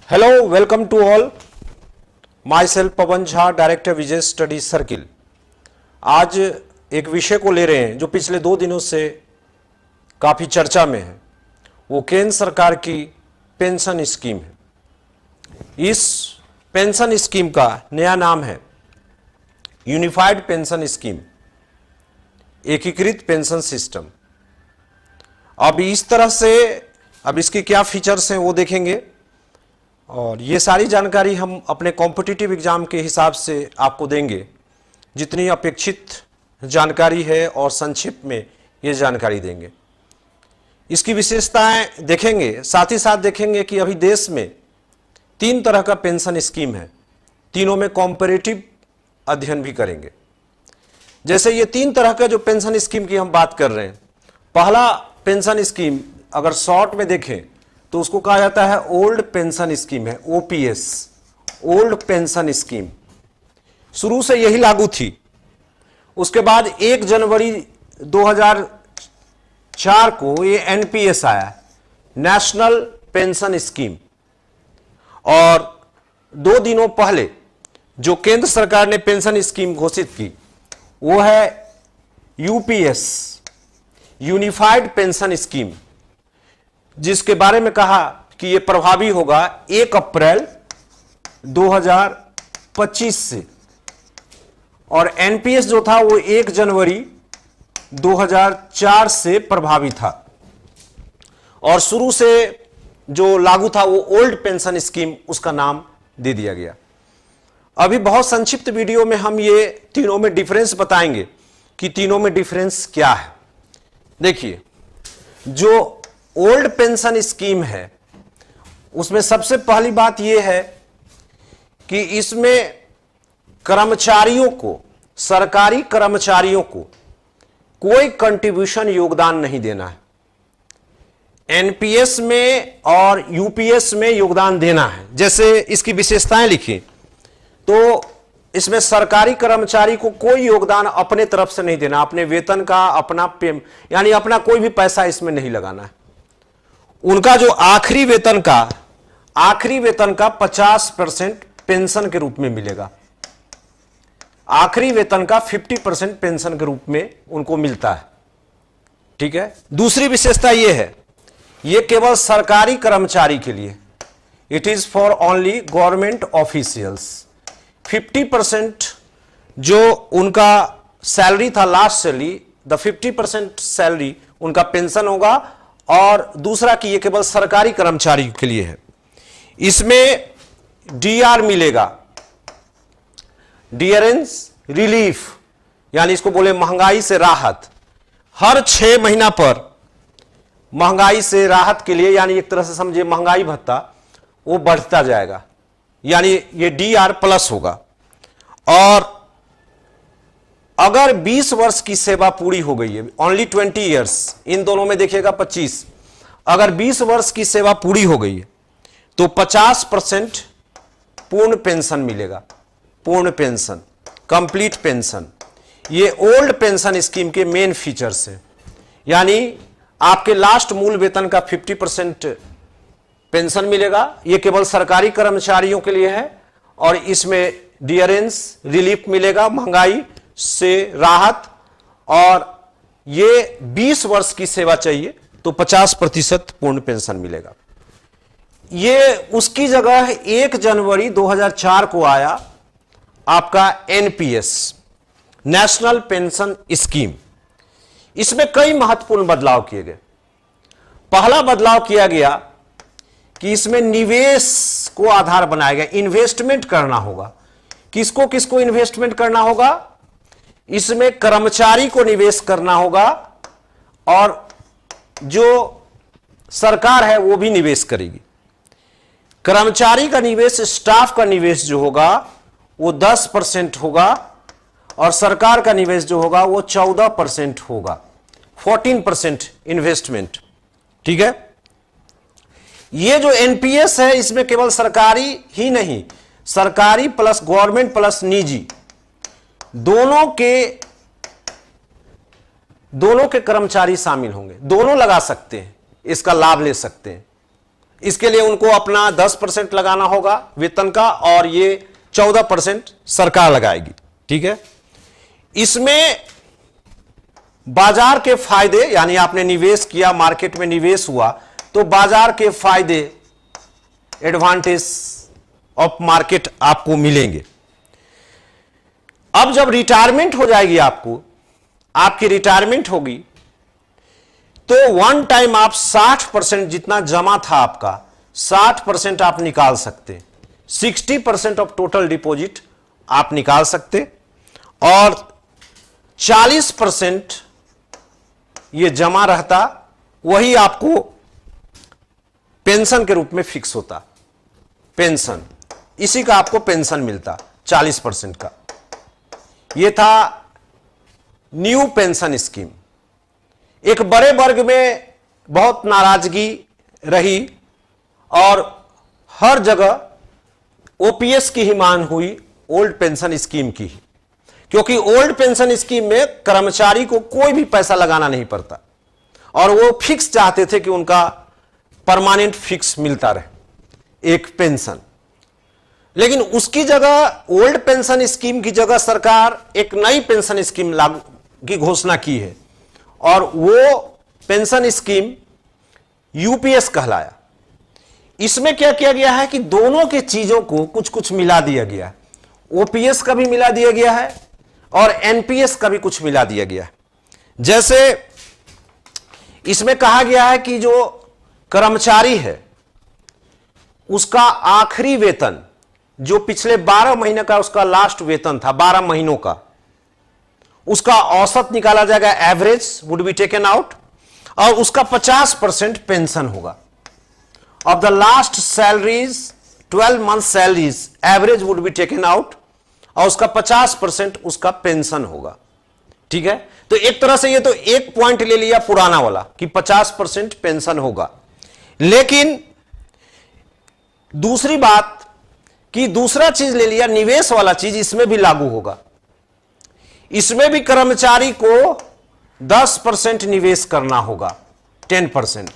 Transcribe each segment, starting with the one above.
Hello, welcome to all. Myself Pawan Jha, director Vijay study circle. आज एक विषय को ले रहे हैं जो पिछले 2 दिनों से काफी चर्चा में है। वो केंद्र सरकार की पेंशन स्कीम है। इस पेंशन स्कीम का नया नाम है यूनिफाइड पेंशन स्कीम, एकीकृत पेंशन सिस्टम। अब इस तरह से अब इसके क्या फीचर्स हैं वो देखेंगे और ये सारी जानकारी हम अपने कॉम्पिटिटिव एग्जाम के हिसाब से आपको देंगे। जितनी अपेक्षित जानकारी है और संक्षिप्त में ये जानकारी देंगे। इसकी विशेषताएं देखेंगे, साथ ही साथ देखेंगे कि अभी देश में 3 तरह का पेंशन स्कीम है। तीनों में कॉम्पैरेटिव अध्ययन भी करेंगे। जैसे ये 3 तरह का जो पेंशन स्कीम की हम बात कर रहे हैं, पहला पेंशन स्कीम अगर शॉर्ट में देखें तो उसको कहा जाता है ओल्ड पेंशन स्कीम है, ओपीएस, ओल्ड पेंशन स्कीम। शुरू से यही लागू थी। उसके बाद 1 जनवरी 2004 को ये एनपीएस आया, नेशनल पेंशन स्कीम। और 2 दिनों पहले जो केंद्र सरकार ने पेंशन स्कीम घोषित की वो है यूपीएस, यूनिफाइड पेंशन स्कीम, जिसके बारे में कहा कि यह प्रभावी होगा 1 अप्रैल 2025 से। और एनपीएस जो था वो 1 जनवरी 2004 से प्रभावी था। और शुरू से जो लागू था वो ओल्ड पेंशन स्कीम, उसका नाम दे दिया गया। अभी बहुत संक्षिप्त वीडियो में हम ये तीनों में डिफरेंस बताएंगे कि तीनों में डिफरेंस क्या है। देखिए, जो ओल्ड पेंशन स्कीम है उसमें सबसे पहली बात यह है कि इसमें कर्मचारियों को, सरकारी कर्मचारियों को कोई कंट्रीब्यूशन, योगदान नहीं देना है। एनपीएस में और यूपीएस में योगदान देना है। जैसे इसकी विशेषताएं लिखी तो इसमें सरकारी कर्मचारी को कोई योगदान अपने तरफ से नहीं देना, अपने वेतन का, अपना यानी अपना कोई भी पैसा इसमें नहीं लगाना है। उनका जो आखिरी वेतन का 50% पेंशन के रूप में मिलेगा। आखिरी वेतन का 50% पेंशन के रूप में उनको मिलता है। ठीक है। दूसरी विशेषता यह है, यह केवल सरकारी कर्मचारी के लिए, it is for only government officials. 50% जो उनका सैलरी था, लास्ट सैलरी, द 50% सैलरी उनका पेंशन होगा। और दूसरा कि यह केवल सरकारी कर्मचारी के लिए है। इसमें डीआर मिलेगा, डियरेंस रिलीफ, यानी इसको बोले महंगाई से राहत। हर 6 महीना पर महंगाई से राहत के लिए, यानी एक तरह से समझिए महंगाई भत्ता, वो बढ़ता जाएगा, यानी ये डीआर प्लस होगा। और अगर 20 वर्ष की सेवा पूरी हो गई है, ओनली 20 ईयर्स, इन दोनों में देखिएगा 25, अगर 20 वर्ष की सेवा पूरी हो गई है तो 50% पूर्ण पेंशन मिलेगा। पूर्ण पेंशन, कंप्लीट पेंशन, ये ओल्ड पेंशन स्कीम के मेन फीचर्स हैं। यानी आपके लास्ट मूल वेतन का 50% पेंशन मिलेगा। यह केवल सरकारी कर्मचारियों के लिए है। और इसमें डियरेंस रिलीफ मिलेगा, महंगाई से राहत। और ये 20 वर्ष की सेवा चाहिए तो 50% पूर्ण पेंशन मिलेगा। ये उसकी जगह 1 जनवरी 2004 को आया आपका एनपीएस, नेशनल पेंशन स्कीम। इसमें कई महत्वपूर्ण बदलाव किए गए। पहला बदलाव किया गया कि इसमें निवेश को आधार बनाया गया, इन्वेस्टमेंट करना होगा। किसको किसको इन्वेस्टमेंट करना होगा? इसमें कर्मचारी को निवेश करना होगा और जो सरकार है वो भी निवेश करेगी। कर्मचारी का निवेश, स्टाफ का निवेश जो होगा वो 10% होगा और सरकार का निवेश जो होगा वो 14% होगा, 14% इन्वेस्टमेंट। ठीक है। ये जो एनपीएस है इसमें केवल सरकारी ही नहीं, सरकारी प्लस गवर्नमेंट प्लस निजी, दोनों के कर्मचारी शामिल होंगे। दोनों लगा सकते हैं, इसका लाभ ले सकते हैं। इसके लिए उनको अपना 10% लगाना होगा वेतन का, और ये 14% सरकार लगाएगी। ठीक है, इसमें बाजार के फायदे, यानी आपने निवेश किया, मार्केट में निवेश हुआ, तो बाजार के फायदे, एडवांटेज ऑफ मार्केट आपको मिलेंगे। अब जब रिटायरमेंट हो जाएगी, आपकी रिटायरमेंट होगी, तो वन टाइम आप 60% जितना जमा था आपका, 60% आप निकाल सकते, 60% ऑफ टोटल डिपॉजिट आप निकाल सकते, और 40% ये जमा रहता, वही आपको पेंशन के रूप में फिक्स होता। पेंशन, इसी का आपको पेंशन मिलता 40% का। ये था न्यू पेंशन स्कीम। एक बड़े वर्ग में बहुत नाराजगी रही और हर जगह ओपीएस की ही मांग हुई, ओल्ड पेंशन स्कीम की, क्योंकि ओल्ड पेंशन स्कीम में कर्मचारी को कोई भी पैसा लगाना नहीं पड़ता और वो फिक्स चाहते थे कि उनका परमानेंट फिक्स मिलता रहे एक पेंशन। लेकिन उसकी जगह, ओल्ड पेंशन स्कीम की जगह सरकार एक नई पेंशन स्कीम लागू की घोषणा की है, और वो पेंशन स्कीम यूपीएस कहलाया। इसमें क्या किया गया है कि दोनों के चीजों को कुछ कुछ मिला दिया गया है। ओपीएस का भी मिला दिया गया है और एनपीएस का भी कुछ मिला दिया गया है। जैसे इसमें कहा गया है कि जो कर्मचारी है उसका आखिरी वेतन, जो पिछले 12 महीने का उसका लास्ट वेतन था, 12 महीनों का, उसका औसत निकाला जाएगा, average would be taken out, और उसका 50% पेंशन होगा। Of the last salaries, 12 month salaries average would be taken out, और उसका 50% उसका पेंशन होगा। ठीक है, तो एक तरह से ये तो एक पॉइंट ले लिया पुराना वाला कि 50% पेंशन होगा। लेकिन दूसरी बात कि दूसरा चीज ले लिया, निवेश वाला चीज, इसमें भी लागू होगा। इसमें भी कर्मचारी को 10% निवेश करना होगा, 10%।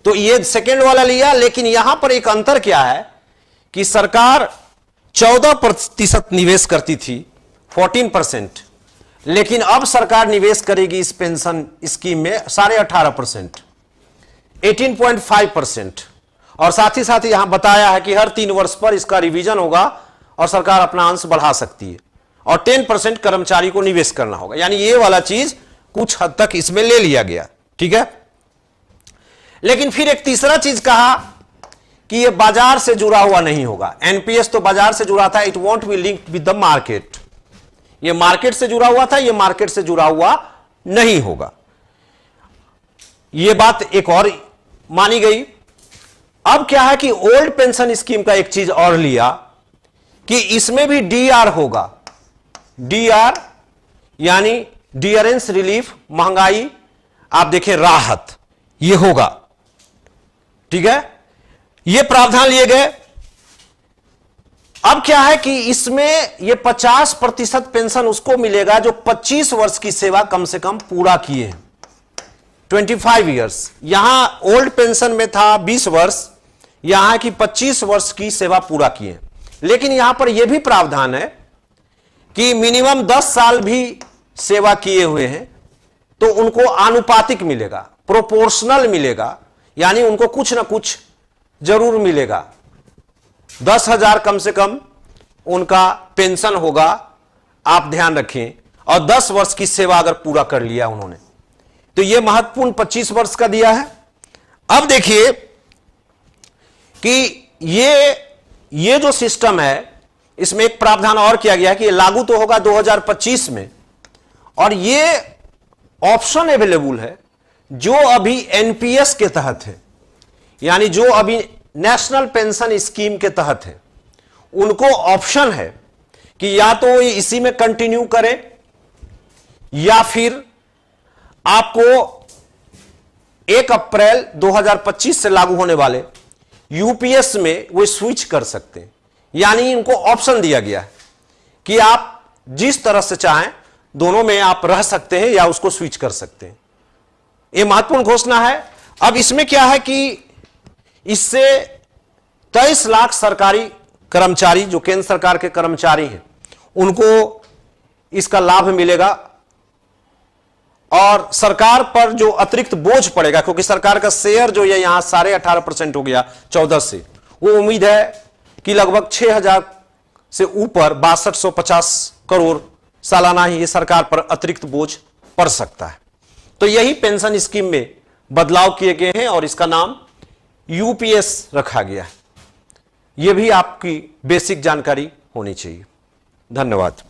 तो ये सेकेंड वाला लिया। लेकिन यहां पर एक अंतर क्या है कि सरकार 14% निवेश करती थी, 14%, लेकिन अब सरकार निवेश करेगी इस पेंशन स्कीम में 18.5%, 18.5%। और साथ ही यहां बताया है कि हर 3 वर्ष पर इसका रिवीजन होगा और सरकार अपना अंश बढ़ा सकती है, और 10% कर्मचारी को निवेश करना होगा। यानी ये वाला चीज कुछ हद तक इसमें ले लिया गया। ठीक है, लेकिन फिर एक तीसरा चीज कहा कि ये बाजार से जुड़ा हुआ नहीं होगा। एनपीएस तो बाजार से जुड़ा था, it won't be linked with the market. ये मार्केट से जुड़ा हुआ था, ये मार्केट से जुड़ा हुआ नहीं होगा। ये बात एक और मानी गई। अब क्या है कि ओल्ड पेंशन स्कीम का एक चीज और लिया कि इसमें भी डीआर होगा। डीआर यानी डियरेंस रिलीफ, महंगाई आप देखें राहत, ये होगा। ठीक है, ये प्रावधान लिए गए। अब क्या है कि इसमें ये 50% पेंशन उसको मिलेगा जो 25 वर्ष की सेवा कम से कम पूरा किए हैं, 25 ईयर्स। यहां ओल्ड पेंशन में था 20 वर्ष, यहां की 25 वर्ष की सेवा पूरा किए। लेकिन यहां पर यह भी प्रावधान है कि मिनिमम 10 साल भी सेवा किए हुए हैं तो उनको आनुपातिक मिलेगा, प्रोपोर्शनल मिलेगा, यानी उनको कुछ ना कुछ जरूर मिलेगा। 10,000 कम से कम उनका पेंशन होगा, आप ध्यान रखें, और 10 वर्ष की सेवा अगर पूरा कर लिया उन्होंने, तो यह महत्वपूर्ण 25 वर्ष का दिया है। अब देखिए कि ये जो सिस्टम है, इसमें एक प्रावधान और किया गया है कि ये लागू तो होगा 2025 में, और ये ऑप्शन अवेलेबल है जो अभी एनपीएस के तहत है, यानी जो अभी नेशनल पेंशन स्कीम के तहत है, उनको ऑप्शन है कि या तो इसी में कंटिन्यू करें या फिर आपको 1 अप्रैल 2025 से लागू होने वाले यूपीएस में वो स्विच कर सकते हैं। यानी इनको ऑप्शन दिया गया है कि आप जिस तरह से चाहें दोनों में आप रह सकते हैं या उसको स्विच कर सकते हैं। यह महत्वपूर्ण घोषणा है। अब इसमें क्या है कि इससे 23 लाख सरकारी कर्मचारी जो केंद्र सरकार के कर्मचारी हैं उनको इसका लाभ मिलेगा और सरकार पर जो अतिरिक्त बोझ पड़ेगा, क्योंकि सरकार का शेयर जो है यहां 18.5% हो गया 14 से, वो उम्मीद है कि लगभग 6,000 से ऊपर 6250 करोड़ सालाना ही ये सरकार पर अतिरिक्त बोझ पड़ सकता है। तो यही पेंशन स्कीम में बदलाव किए गए हैं और इसका नाम यूपीएस रखा गया है। यह भी आपकी बेसिक जानकारी होनी चाहिए। धन्यवाद।